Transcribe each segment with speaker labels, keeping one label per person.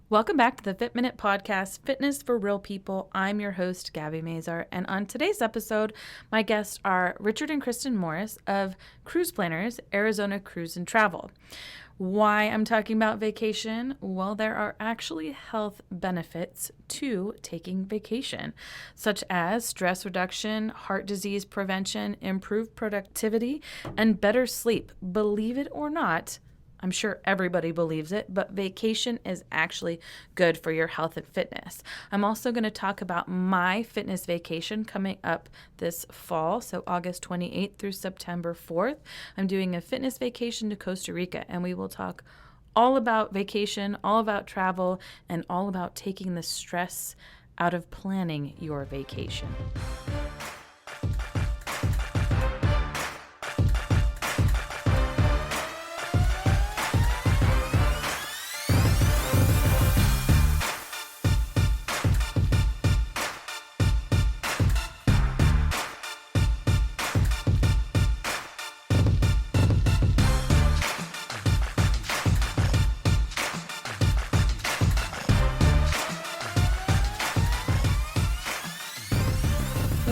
Speaker 1: Welcome back to the Fit Minute Podcast, Fitness for Real People. I'm your host, Gabby Mazar, and on today's episode, my guests are Richard and Kristin Morris of Cruise Planners, Arizona Cruise and Travel. Why I'm talking about vacation? Well, there are actually health benefits to taking vacation, such as stress reduction, heart disease prevention, improved productivity, and better sleep. Believe it or not, I'm sure everybody believes it, but vacation is actually good for your health and fitness. I'm also going to talk about my fitness vacation coming up this fall, so August 28th through September 4th. I'm doing a fitness vacation to Costa Rica, and we will talk all about vacation, all about travel, and all about taking the stress out of planning your vacation.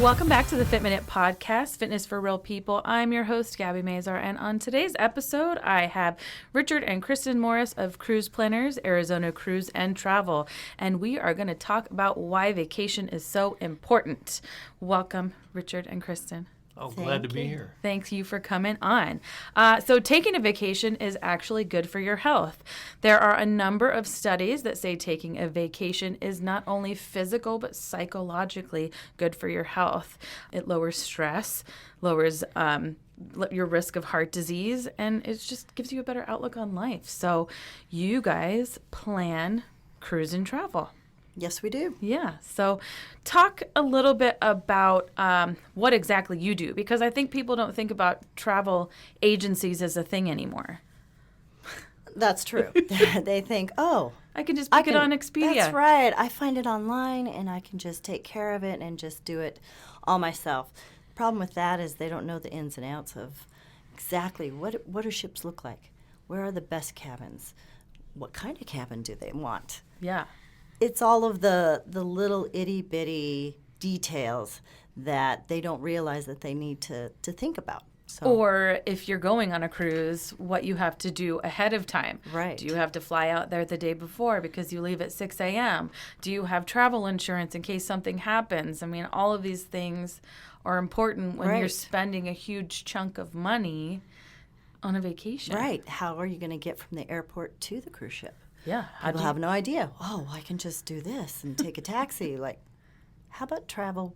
Speaker 1: Welcome back to the Fit Minute Podcast, Fitness for Real People. I'm your host, Gabby Mazar, and on today's episode, I have Richard and Kristin Morris of Cruise Planners, Arizona Cruise and Travel, and we are going to talk about why vacation is so important. Welcome, Richard and Kristin.
Speaker 2: Oh, glad to be here.
Speaker 1: Thank you for coming on. So taking a vacation is actually good for your health. There are a number of studies that say taking a vacation is not only physical, but psychologically good for your health. It lowers stress, lowers your risk of heart disease, and it just gives you a better outlook on life. So you guys plan cruise and travel.
Speaker 3: Yes, we do.
Speaker 1: Yeah. So talk a little bit about what exactly you do, because I think people don't think about travel agencies as a thing anymore.
Speaker 3: That's true. They think, oh,
Speaker 1: I can just book it on Expedia.
Speaker 3: That's right. I find it online and I can just take care of it and just do it all myself. The problem with that is they don't know the ins and outs of exactly what do ships look like? Where are the best cabins? What kind of cabin do they want?
Speaker 1: Yeah.
Speaker 3: It's all of the little itty-bitty details that they don't realize that they need to think about. So.
Speaker 1: Or if you're going on a cruise, what you have to do ahead of time.
Speaker 3: Right.
Speaker 1: Do you have to fly out there the day before because you leave at 6 a.m.? Do you have travel insurance in case something happens? I mean, all of these things are important when you're spending a huge chunk of money on a vacation.
Speaker 3: Right. How are you going to get from the airport to the cruise ship?
Speaker 1: Yeah.
Speaker 3: People have no idea. Oh, I can just do this and take a taxi. Like, how about travel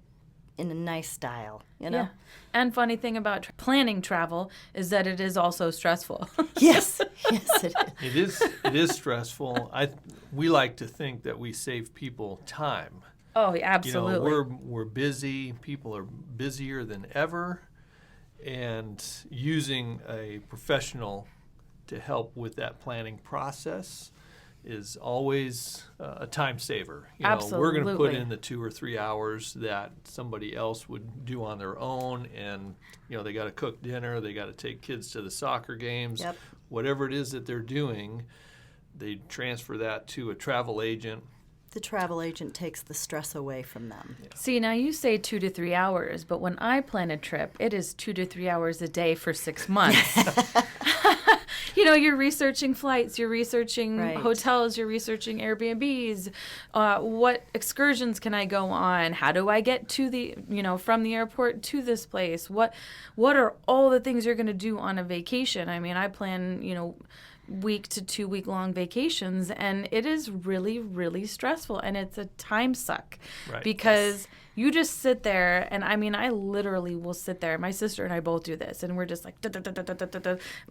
Speaker 3: in a nice style, you know?
Speaker 1: Yeah. And funny thing about planning travel is that it is also stressful.
Speaker 3: Yes. Yes, it is.
Speaker 2: It is stressful. We like to think that we save people time.
Speaker 1: Oh, absolutely.
Speaker 2: You know, we're busy. People are busier than ever. And using a professional to help with that planning process is always a time saver.
Speaker 1: Absolutely.
Speaker 2: We're going to put in the 2 or 3 hours that somebody else would do on their own, and they got to cook dinner, they got to take kids to the soccer games, whatever it is that they're doing, they transfer that to a travel agent.
Speaker 3: The travel agent takes the stress away from them.
Speaker 1: Yeah. See, now you say 2 to 3 hours, but when I plan a trip, it is 2 to 3 hours a day for 6 months. You're researching flights, you're researching hotels, you're researching Airbnbs. What excursions can I go on? How do I get to from the airport to this place? What are all the things you're going to do on a vacation? I mean, I plan, week to 2 week long vacations, and it is really, really stressful, and it's a time suck because you just sit there, and I mean, I literally will sit there. My sister and I both do this, and we're just like,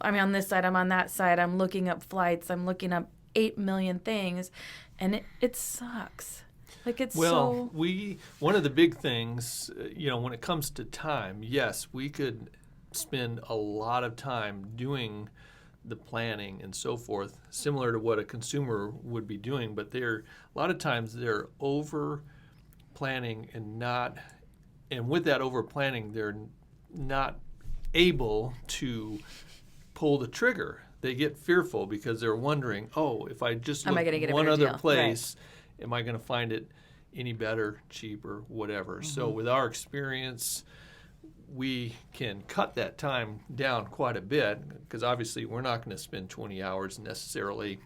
Speaker 1: I'm on this side, I'm on that side, I'm looking up flights, I'm looking up 8 million things, and it sucks. Like
Speaker 2: one of the big things, when it comes to time, yes, we could spend a lot of time doing the planning and so forth, similar to what a consumer would be doing, but a lot of times they're over planning and with that over planning, they're not able to pull the trigger. they get fearful because they're wondering, oh, if I just
Speaker 1: Am
Speaker 2: look
Speaker 1: I gonna get a
Speaker 2: one
Speaker 1: better
Speaker 2: other
Speaker 1: deal?
Speaker 2: place, am I going to find it any better, cheaper, whatever? So with our experience, we can cut that time down quite a bit because obviously we're not going to spend 20 hours necessarily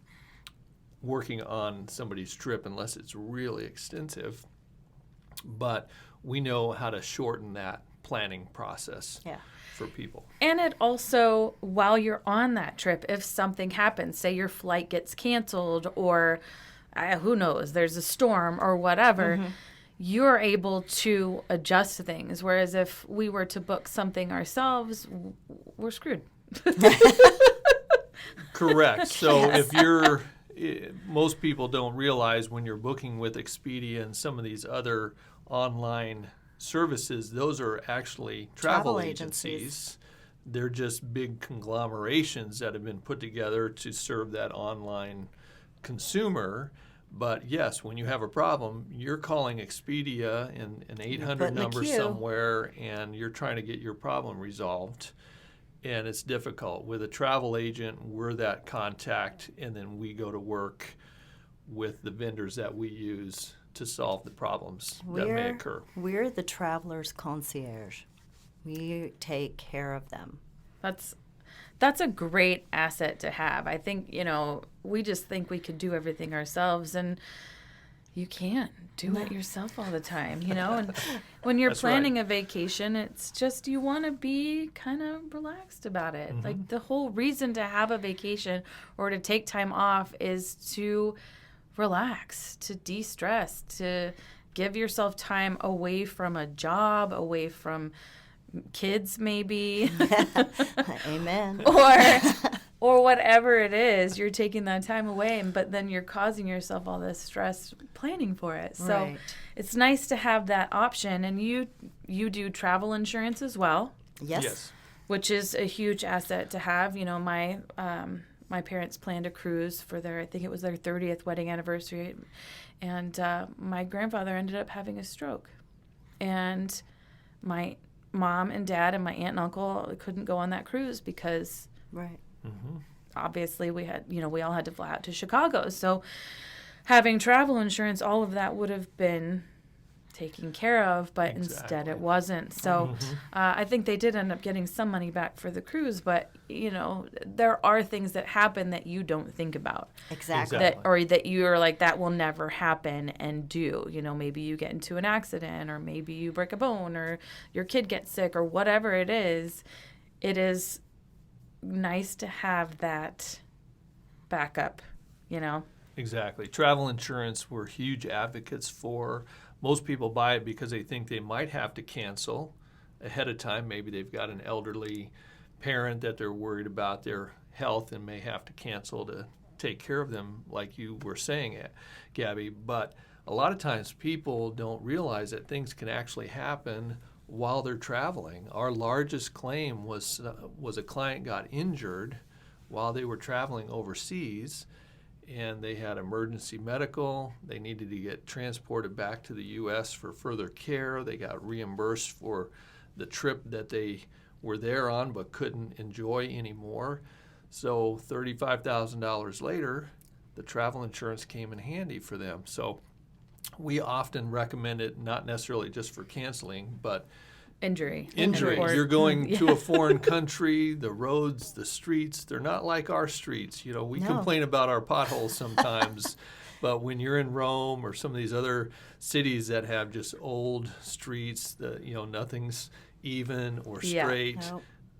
Speaker 2: working on somebody's trip unless it's really extensive. But we know how to shorten that planning process for people.
Speaker 1: And it also, while you're on that trip, if something happens, say your flight gets canceled or who knows, there's a storm or whatever, you're able to adjust things. Whereas if we were to book something ourselves, we're screwed.
Speaker 2: Correct. So most people don't realize when you're booking with Expedia and some of these other online services, those are actually travel agencies. They're just big conglomerations that have been put together to serve that online consumer. But yes, when you have a problem, you're calling Expedia and an 800 number somewhere, and you're trying to get your problem resolved. And it's difficult. With a travel agent, we're that contact, and then we go to work with the vendors that we use to solve the problems that may occur.
Speaker 3: We're the traveler's concierge. We take care of them.
Speaker 1: That's a great asset to have. I think, we just think we could do everything ourselves, and you can't do it yourself all the time, And when you're planning a vacation, it's just you want to be kind of relaxed about it. Like the whole reason to have a vacation or to take time off is to relax, to de-stress, to give yourself time away from a job, away from kids maybe.
Speaker 3: Amen.
Speaker 1: or whatever it is, you're taking that time away, but then you're causing yourself all this stress planning for it. So it's nice to have that option. And you do travel insurance as well.
Speaker 3: Yes.
Speaker 1: Which is a huge asset to have. My parents planned a cruise for I think it was their 30th wedding anniversary, and my grandfather ended up having a stroke, and my mom and dad and my aunt and uncle couldn't go on that cruise because obviously we had, we all had to fly out to Chicago. So having travel insurance, all of that would have been taken care of, but instead it wasn't. So I think they did end up getting some money back for the cruise, but there are things that happen that you don't think about.
Speaker 3: Exactly.
Speaker 1: That you're like, that will never happen and do. Maybe you get into an accident, or maybe you break a bone, or your kid gets sick, or whatever it is nice to have that backup,
Speaker 2: Exactly. Travel insurance, we're huge advocates for. Most people buy it because they think they might have to cancel ahead of time. Maybe they've got an elderly parent that they're worried about their health and may have to cancel to take care of them, like you were saying, Gabby. But a lot of times people don't realize that things can actually happen while they're traveling. Our largest claim was a client got injured while they were traveling overseas, and they had emergency medical. They needed to get transported back to the U.S. for further care. They got reimbursed for the trip that they were there on but couldn't enjoy anymore. So $35,000 later, the travel insurance came in handy for them. So we often recommend it, not necessarily just for canceling, but
Speaker 1: injury.
Speaker 2: You're going to a foreign country, the roads, the streets, they're not like our streets. We complain about our potholes sometimes, but when you're in Rome or some of these other cities that have just old streets, nothing's even or straight,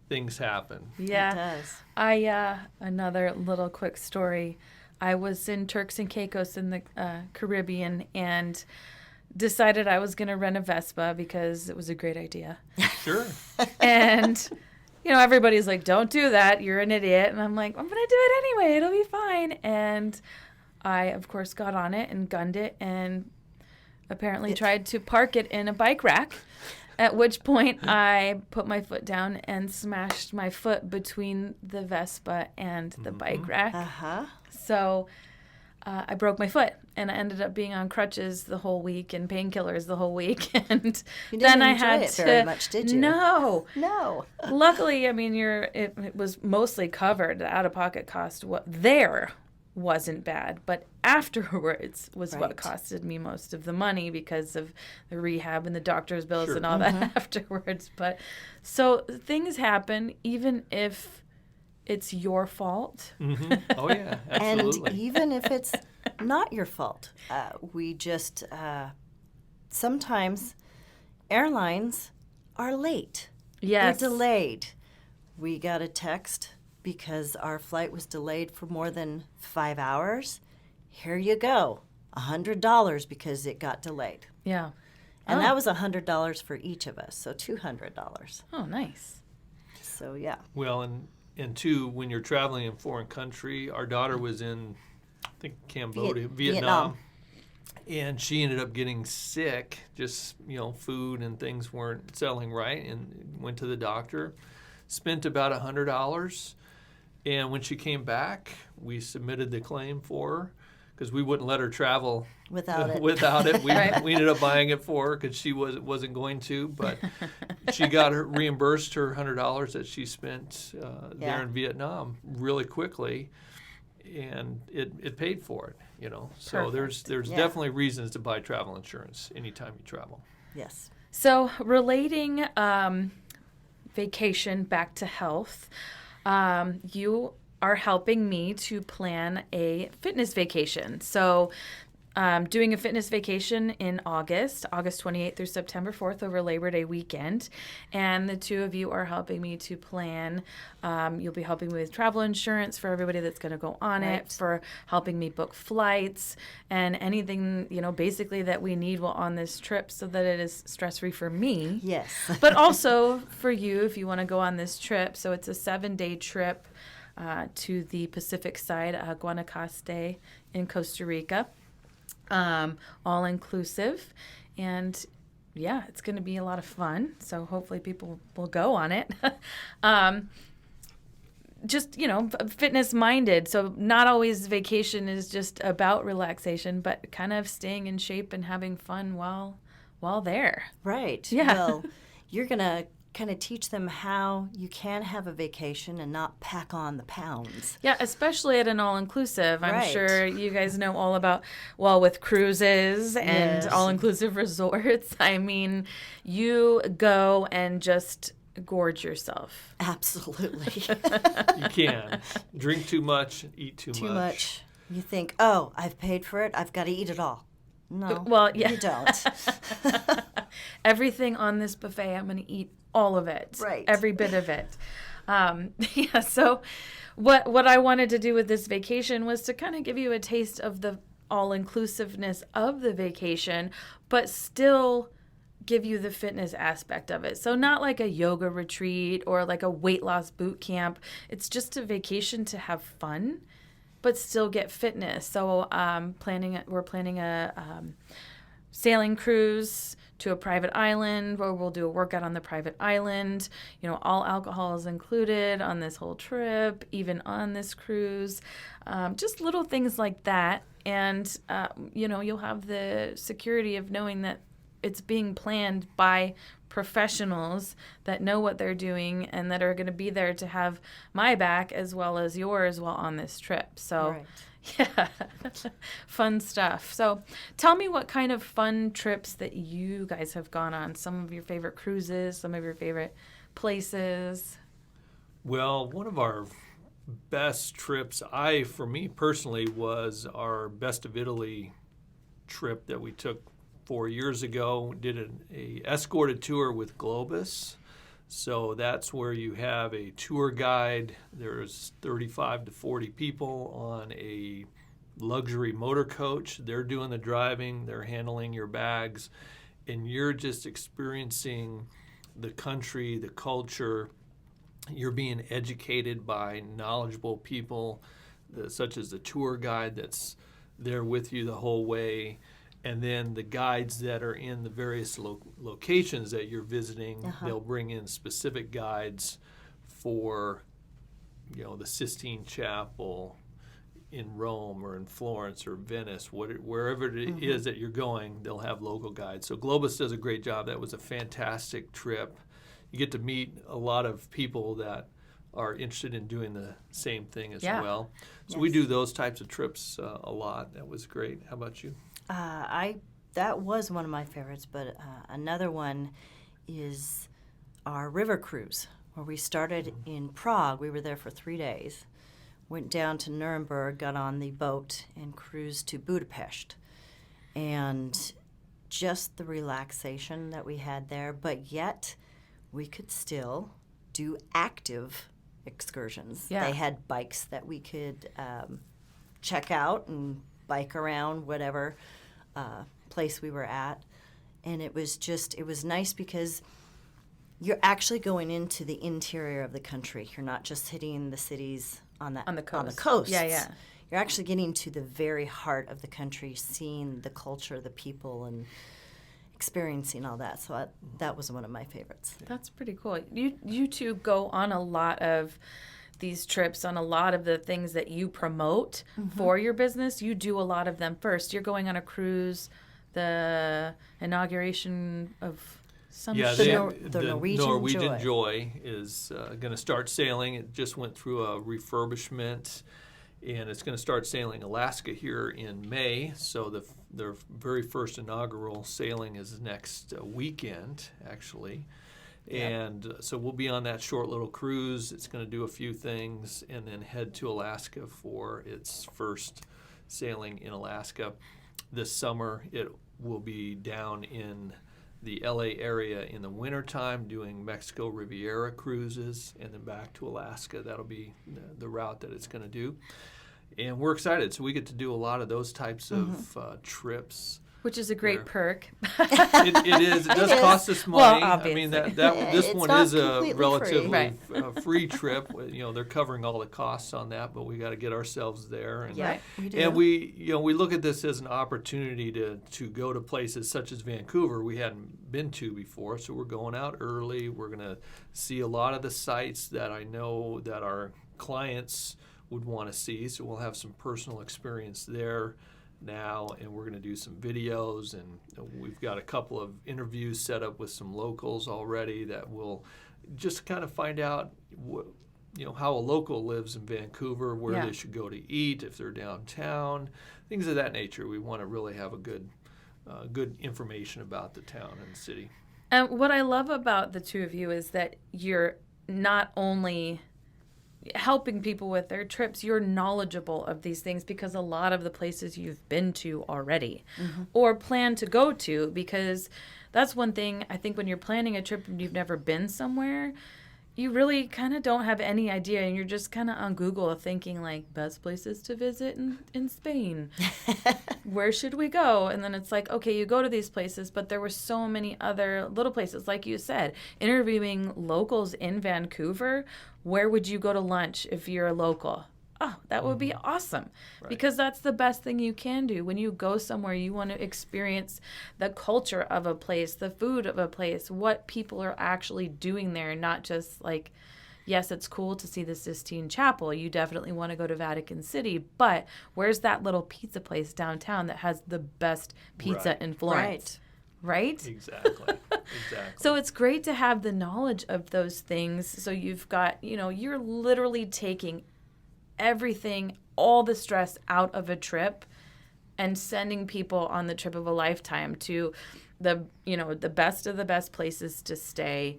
Speaker 2: things happen.
Speaker 3: Yeah. It
Speaker 1: does. Another little quick story. I was in Turks and Caicos in the Caribbean, and decided I was going to rent a Vespa because it was a great idea.
Speaker 2: Sure.
Speaker 1: And, everybody's like, don't do that. You're an idiot. And I'm like, I'm going to do it anyway. It'll be fine. And I, of course, got on it and gunned it and apparently tried to park it in a bike rack, at which point I put my foot down and smashed my foot between the Vespa and the bike rack.
Speaker 3: Uh-huh.
Speaker 1: So I broke my foot, and I ended up being on crutches the whole week and painkillers the whole week. And
Speaker 3: You
Speaker 1: then
Speaker 3: didn't
Speaker 1: I
Speaker 3: enjoy
Speaker 1: had
Speaker 3: it
Speaker 1: to.
Speaker 3: very much, did you?
Speaker 1: No.
Speaker 3: No.
Speaker 1: Luckily, I mean, it was mostly covered. The out-of-pocket cost wasn't bad, but afterwards was what
Speaker 3: Right.
Speaker 1: costed me most of the money because of the rehab and the doctor's bills
Speaker 2: Sure.
Speaker 1: and all that afterwards. But so things happen, even if it's your fault.
Speaker 2: Mm-hmm. Oh, yeah, absolutely.
Speaker 3: And even if it's not your fault, we just sometimes airlines are late.
Speaker 1: Yes.
Speaker 3: They're delayed. We got a text because our flight was delayed for more than 5 hours. Here you go, $100 because it got delayed.
Speaker 1: Yeah.
Speaker 3: And
Speaker 1: Oh.
Speaker 3: that was $100 for each of us, so $200.
Speaker 1: Oh, nice.
Speaker 3: So yeah.
Speaker 2: Well, and two, when you're traveling in foreign country, our daughter was in, I think, Cambodia, Vietnam. And she ended up getting sick, just, food and things weren't settling right, and went to the doctor, spent about $100. And when she came back, we submitted the claim for her because we wouldn't let her travel
Speaker 3: Without it.
Speaker 2: Without it.
Speaker 1: Right.
Speaker 2: We ended up buying it for her because she wasn't going to, but she got reimbursed her $100 that she spent there in Vietnam really quickly, and it paid for it. So
Speaker 1: Perfect.
Speaker 2: there's definitely reasons to buy travel insurance anytime you travel.
Speaker 3: Yes.
Speaker 1: So relating vacation back to health, you are helping me to plan a fitness vacation. So doing a fitness vacation in August 28th through September 4th over Labor Day weekend. And the two of you are helping me to plan. You'll be helping me with travel insurance for everybody that's going to go on
Speaker 3: Right.
Speaker 1: it, for helping me book flights and anything, basically that we need while on this trip so that it is stress-free for me.
Speaker 3: Yes.
Speaker 1: But also for you if you want to go on this trip. So it's a 7-day trip to the Pacific side, Guanacaste in Costa Rica. All inclusive, and yeah, it's going to be a lot of fun. So hopefully people will go on it. Just, fitness minded. So not always vacation is just about relaxation, but kind of staying in shape and having fun while there.
Speaker 3: Right.
Speaker 1: Yeah.
Speaker 3: Well, you're going to kind of teach them how you can have a vacation and not pack on the pounds.
Speaker 1: Yeah, especially at an all-inclusive. I'm
Speaker 3: Right.
Speaker 1: sure you guys know all about, with cruises and
Speaker 3: Yes.
Speaker 1: all-inclusive resorts. I mean, you go and just gorge yourself.
Speaker 3: Absolutely.
Speaker 2: You can drink too much, eat too
Speaker 3: much. You think, oh, I've paid for it. I've got to eat it all. No,
Speaker 1: Well, yeah.
Speaker 3: you don't.
Speaker 1: Everything on this buffet, I'm going to eat all of it.
Speaker 3: Right.
Speaker 1: Every bit of it. Yeah, so what I wanted to do with this vacation was to kind of give you a taste of the all-inclusiveness of the vacation, but still give you the fitness aspect of it. So not like a yoga retreat or like a weight loss boot camp. It's just a vacation to have fun, but still get fitness. So we're planning a sailing cruise to a private island where we'll do a workout on the private island. All alcohol is included on this whole trip, even on this cruise. Just little things like that. And, you'll have the security of knowing that it's being planned by professionals that know what they're doing and that are going to be there to have my back as well as yours while on this trip. So,
Speaker 3: Right.
Speaker 1: yeah, fun stuff. So tell me what kind of fun trips that you guys have gone on. Some of your favorite cruises, some of your favorite places.
Speaker 2: Well, one of our best trips, for me personally, was our Best of Italy trip that we took 4 years ago. Did a escorted tour with Globus. So that's where you have a tour guide. There's 35 to 40 people on a luxury motor coach. They're doing the driving, they're handling your bags, and you're just experiencing the country, the culture. You're being educated by knowledgeable people, such as the tour guide that's there with you the whole way. And then the guides that are in the various locations that you're visiting, they'll bring in specific guides for, the Sistine Chapel, in Rome or in Florence or Venice, wherever it is that you're going, they'll have local guides. So Globus does a great job. That was a fantastic trip. You get to meet a lot of people that are interested in doing the same thing as well. So we do those types of trips a lot. That was great. How about you?
Speaker 3: That was one of my favorites, but another one is our river cruise, where we started in Prague. We were there for 3 days, went down to Nuremberg, got on the boat, and cruised to Budapest. And just the relaxation that we had there, but yet we could still do active excursions.
Speaker 1: Yeah.
Speaker 3: They had bikes that we could check out and bike around whatever place we were at. And it was nice because you're actually going into the interior of the country. You're not just hitting the cities on the coast.
Speaker 1: Yeah.
Speaker 3: You're actually getting to the very heart of the country, seeing the culture, the people, and experiencing all that. So that was one of my favorites.
Speaker 1: That's pretty cool. You two go on a lot of these trips, on a lot of the things that you promote for your business. You do a lot of them first. You're going on a cruise, the inauguration of some
Speaker 3: the
Speaker 2: Norwegian Joy is going to start sailing. It just went through a refurbishment, and it's going to start sailing Alaska here in May. So their very first inaugural sailing is next weekend, actually. And so we'll be on that short little cruise. It's going to do a few things and then head to Alaska for its first sailing in Alaska. This summer, it will be down in the LA area in the wintertime doing Mexico Riviera cruises and then back to Alaska. That'll be the route that it's going to do. And we're excited. So we get to do a lot of those types of trips.
Speaker 1: Which is a great perk.
Speaker 2: It is. It does cost us money.
Speaker 1: Well, obviously.
Speaker 2: I mean, this one is a relatively
Speaker 1: free.
Speaker 2: free trip. You know, they're covering all the costs on that, but we got to get ourselves there. And,
Speaker 3: we do.
Speaker 2: And we look at this as an opportunity to go to places such as Vancouver we hadn't been to before. So we're going out early. We're going to see a lot of the sites that I know that our clients would want to see. So we'll have some personal experience there now, and we're going to do some videos, and we've got a couple of interviews set up with some locals already that will just kind of find out how a local lives in Vancouver, where they should go to eat if they're downtown, things of that nature. We want to really have a good information about the town and the city.
Speaker 1: And what I love about the two of you is that you're not only helping people with their trips, you're knowledgeable of these things because a lot of the places you've been to already or plan to go to, because that's one thing I think when you're planning a trip and you've never been somewhere, you really kind of don't have any idea, and you're just kind of on Google thinking like best places to visit in Spain. Where should we go? And then it's like, okay, you go to these places, but there were so many other little places, like you said, interviewing locals in Vancouver. Where would you go to lunch if you're a local? Oh, that would be awesome, because that's the best thing you can do. When you go somewhere, you want to experience the culture of a place, the food of a place, what people are actually doing there, not just like, yes, it's cool to see the Sistine Chapel. You definitely want to go to Vatican City, but where's that little pizza place downtown that has the best pizza in Florence? Right?
Speaker 2: Exactly.
Speaker 1: So it's great to have the knowledge of those things. So you've got, you're literally taking everything, all the stress out of a trip and sending people on the trip of a lifetime to the best of the best places to stay,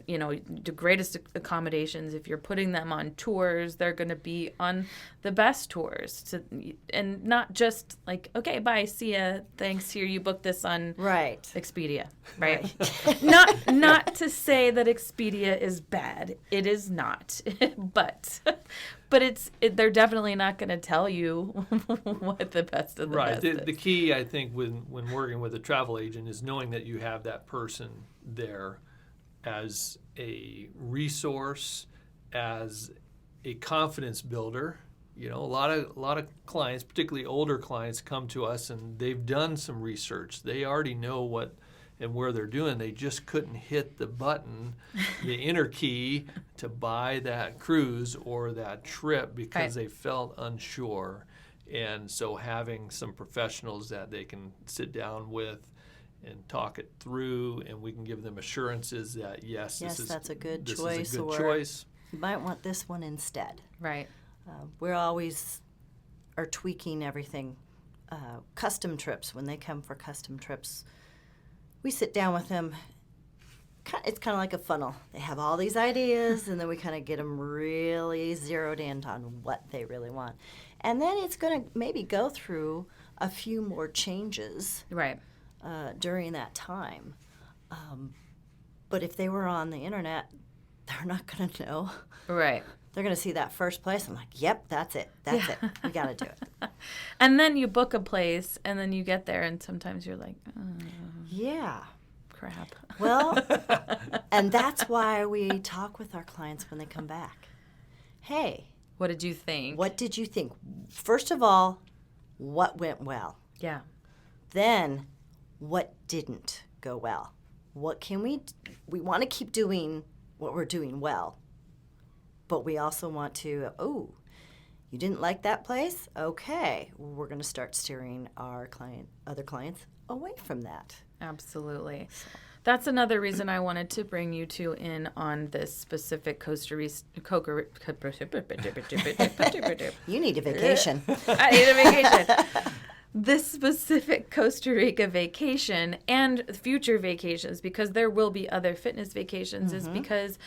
Speaker 1: the greatest accommodations. If you're putting them on tours, they're going to be on the best tours, and not just like, okay, bye, see ya, thanks, here, you booked this on Expedia, right? not to say that Expedia is bad. It is not, but they're definitely not going to tell you what the best of the best is.
Speaker 2: The key, I think, when working with a travel agent is knowing that you have that person there as a resource, as a confidence builder. A lot of clients, particularly older clients, come to us and they've done some research. They already know what and where they're doing. They just couldn't hit the button, the enter key, to buy that cruise or that trip because they felt unsure. And so having some professionals that they can sit down with and talk it through, and we can give them assurances that yes,
Speaker 3: that's a good
Speaker 2: this
Speaker 3: choice,
Speaker 2: is a good
Speaker 3: or
Speaker 2: choice.
Speaker 3: you might want this one instead.
Speaker 1: Right.
Speaker 3: We're always are tweaking everything. Custom trips, when they come for custom trips, we sit down with them. It's kind of like a funnel. They have all these ideas, and then we kind of get them really zeroed in on what they really want. And then it's going to maybe go through a few more changes
Speaker 1: Right.
Speaker 3: During that time. But if they were on the internet, they're not going to know.
Speaker 1: Right.
Speaker 3: They're going to see that first place. I'm like, yep, that's it. That's it. We got to do it.
Speaker 1: And then you book a place, and then you get there, and sometimes you're like, oh,
Speaker 3: Yeah.
Speaker 1: crap.
Speaker 3: Well, and that's why we talk with our clients when they come back. Hey,
Speaker 1: What did you think?
Speaker 3: what did you think? First of all, what went well?
Speaker 1: Yeah.
Speaker 3: Then, what didn't go well? What can we want to keep doing what we're doing well, but we also want to, you didn't like that place? Okay, we're going to start steering our other clients away from that.
Speaker 1: Absolutely. That's another reason I wanted to bring you two in on this specific Costa Rica.
Speaker 3: You need a vacation.
Speaker 1: I need a vacation. This specific Costa Rica vacation and future vacations, because there will be other fitness vacations, is because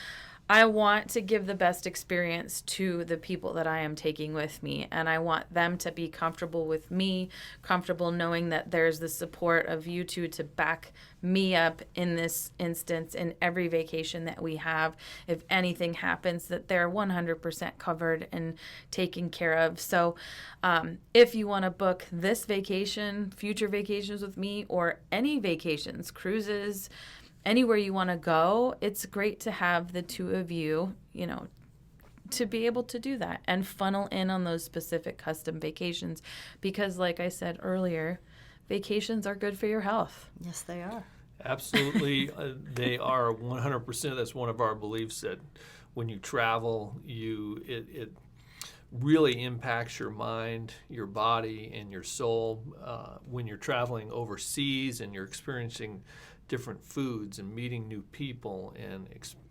Speaker 1: I want to give the best experience to the people that I am taking with me, and I want them to be comfortable with me, comfortable knowing that there's the support of you two to back me up in this instance in every vacation that we have. If anything happens, that they're 100% covered and taken care of. So if you want to book this vacation, future vacations with me, or any vacations, cruises, anywhere you want to go, it's great to have the two of you, to be able to do that and funnel in on those specific custom vacations. Because like I said earlier, vacations are good for your health.
Speaker 3: Yes, they are.
Speaker 2: Absolutely. They are 100%. That's one of our beliefs, that when you travel, it really impacts your mind, your body, and your soul. When you're traveling overseas and you're experiencing different foods and meeting new people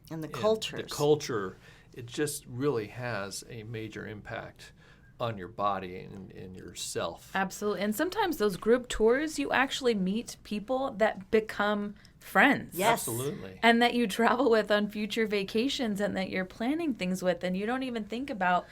Speaker 3: And the cultures.
Speaker 2: The culture, it just really has a major impact on your body and yourself.
Speaker 1: Absolutely. And sometimes those group tours, you actually meet people that become friends.
Speaker 3: Yes.
Speaker 2: Absolutely.
Speaker 1: And that you travel with on future vacations, and that you're planning things with, and you don't even think about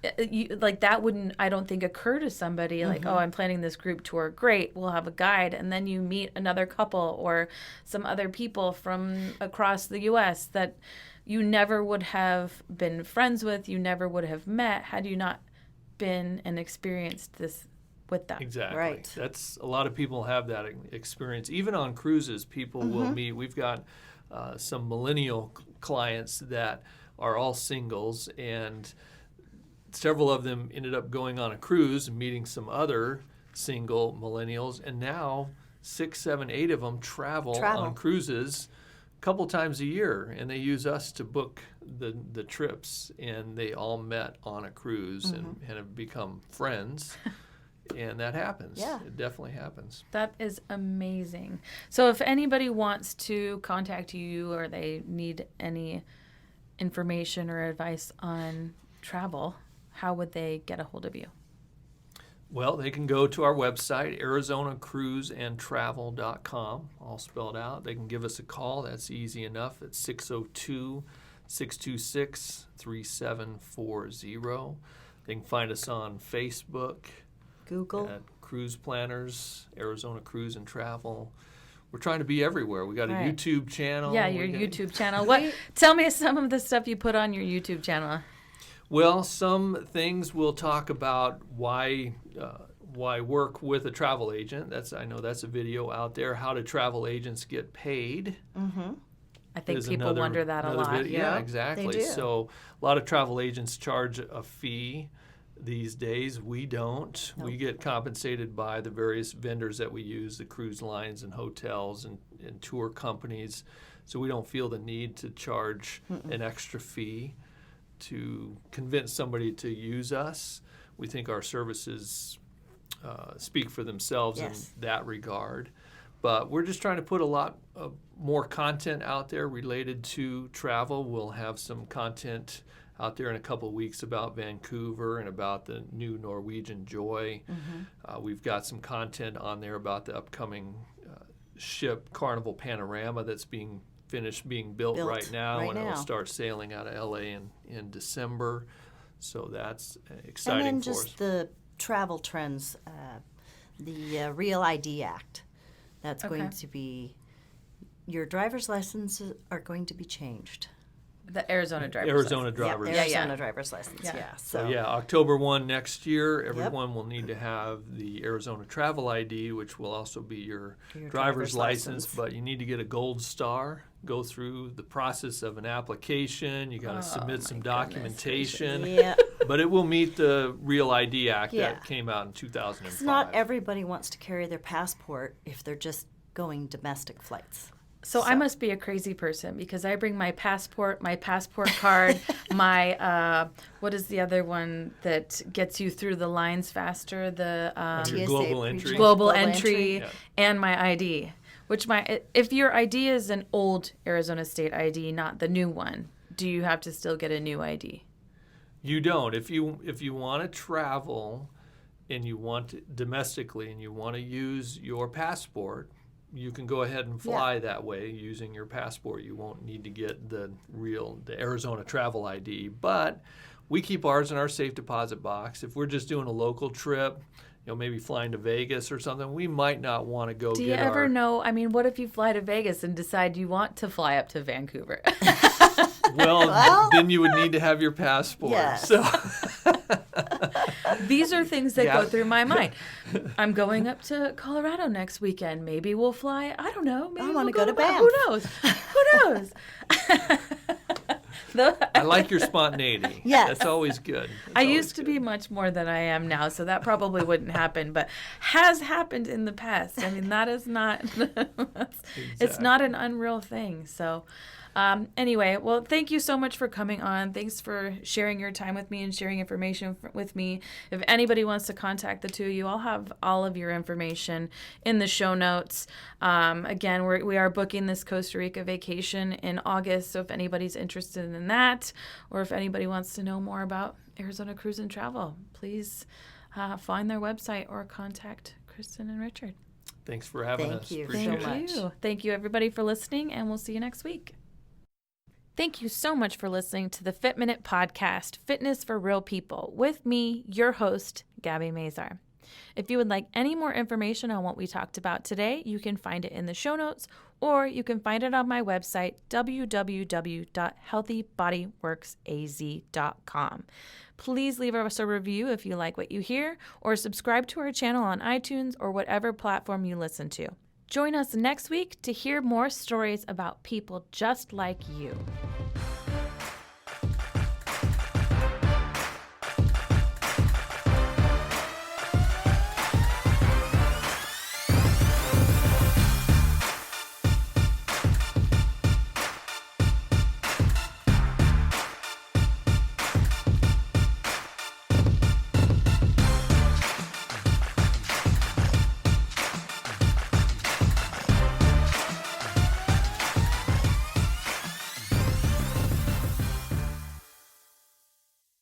Speaker 1: that wouldn't, I don't think, occur to somebody like, oh, I'm planning this group tour. Great, we'll have a guide. And then you meet another couple or some other people from across the U.S. that you never would have been friends with, you never would have met had you not been and experienced this with them.
Speaker 2: Exactly.
Speaker 3: Right.
Speaker 2: That's, a lot of people have that experience. Even on cruises, people will meet. We've got some millennial clients that are all singles, and several of them ended up going on a cruise and meeting some other single millennials, and now 6, 7, 8 of them travel on cruises a couple times a year, and they use us to book the trips, and they all met on a cruise and have become friends. And that happens.
Speaker 3: Yeah.
Speaker 2: It definitely happens.
Speaker 1: That is amazing. So if anybody wants to contact you, or they need any information or advice on travel, how would they get a hold of you?
Speaker 2: Well, they can go to our website, ArizonaCruiseandTravel.com, all spelled out. They can give us a call. That's easy enough. It's 602-626-3740. They can find us on Facebook,
Speaker 3: Google.
Speaker 2: at Cruise Planners, Arizona Cruise and Travel. We're trying to be everywhere. We got a
Speaker 1: Right.
Speaker 2: YouTube channel.
Speaker 1: Yeah, your YouTube channel. Tell me some of the stuff you put on your YouTube channel.
Speaker 2: Well, some things we'll talk about why work with a travel agent. I know that's a video out there. How do travel agents get paid?
Speaker 1: I think
Speaker 2: Is
Speaker 1: people wonder that a lot.
Speaker 2: video. Yeah, exactly.
Speaker 3: they do.
Speaker 2: So a lot of travel agents charge a fee these days. We don't.
Speaker 3: Nope.
Speaker 2: We get compensated by the various vendors that we use, the cruise lines and hotels and tour companies. So we don't feel the need to charge an extra fee to convince somebody to use us. we think our services speak for themselves in that regard. But we're just trying to put a lot of more content out there related to travel. We'll have some content out there in a couple of weeks about Vancouver and about the new Norwegian Joy. We've got some content on there about the upcoming ship Carnival Panorama that's being built right now, and it'll start sailing out of LA in December. So that's exciting
Speaker 3: and then
Speaker 2: for us.
Speaker 3: just the travel trends, the Real ID Act. That's going to be, your driver's licenses are going to be changed.
Speaker 1: The Arizona driver's
Speaker 2: Arizona driver's license.
Speaker 3: Arizona driver's license,
Speaker 2: So October 1 next year, everyone will need to have the Arizona Travel ID, which will also be your driver's license, but you need to get a gold star, go through the process of an application, you got to submit some documentation, but it will meet the Real ID Act that came out in 2005.
Speaker 3: Because not everybody wants to carry their passport if they're just going domestic flights.
Speaker 1: So I must be a crazy person because I bring my passport card, my, what is the other one that gets you through the lines faster? The
Speaker 2: your global entry.
Speaker 1: Global entry and my ID. Which if your ID is an old Arizona State ID, not the new one, do you have to still get a new ID?
Speaker 2: You don't. If you want to travel and you want domestically and you want to use your passport, you can go ahead and fly that way using your passport. You won't need to get the Arizona Travel ID. But we keep ours in our safe deposit box. If we're just doing a local trip, maybe flying to Vegas or something, we might not want to go
Speaker 1: Do you ever know, what if you fly to Vegas and decide you want to fly up to Vancouver?
Speaker 2: Well, then you would need to have your passport.
Speaker 3: Yes.
Speaker 2: So
Speaker 1: these are things that go through my mind. I'm going up to Colorado next weekend. Maybe we'll fly. I don't know. Maybe
Speaker 3: I want to
Speaker 1: we'll
Speaker 3: go to Banff.
Speaker 1: Who knows? Who knows?
Speaker 2: I like your spontaneity.
Speaker 3: Yes.
Speaker 2: That's always good.
Speaker 1: I used to be much more than I am now, so that probably wouldn't happen, but has happened in the past. That is not, it's not an unreal thing. So anyway, well, thank you so much for coming on. Thanks for sharing your time with me and sharing information with me. If anybody wants to contact the two of you, I'll have all of your information in the show notes. Again, we are booking this Costa Rica vacation in August, so if anybody's interested in that, or if anybody wants to know more about Arizona Cruise and Travel, please find their website or contact Kristin and Richard.
Speaker 2: Thanks for having us.
Speaker 3: Thank you
Speaker 2: Appreciate
Speaker 3: so
Speaker 2: it.
Speaker 3: much.
Speaker 1: Thank you, everybody, for listening, and we'll see you next week. Thank you so much for listening to the Fit Minute Podcast, Fitness for Real People, with me, your host, Gabby Mazar. If you would like any more information on what we talked about today, you can find it in the show notes, or you can find it on my website, www.healthybodyworksaz.com. Please leave us a review if you like what you hear, or subscribe to our channel on iTunes or whatever platform you listen to. Join us next week to hear more stories about people just like you.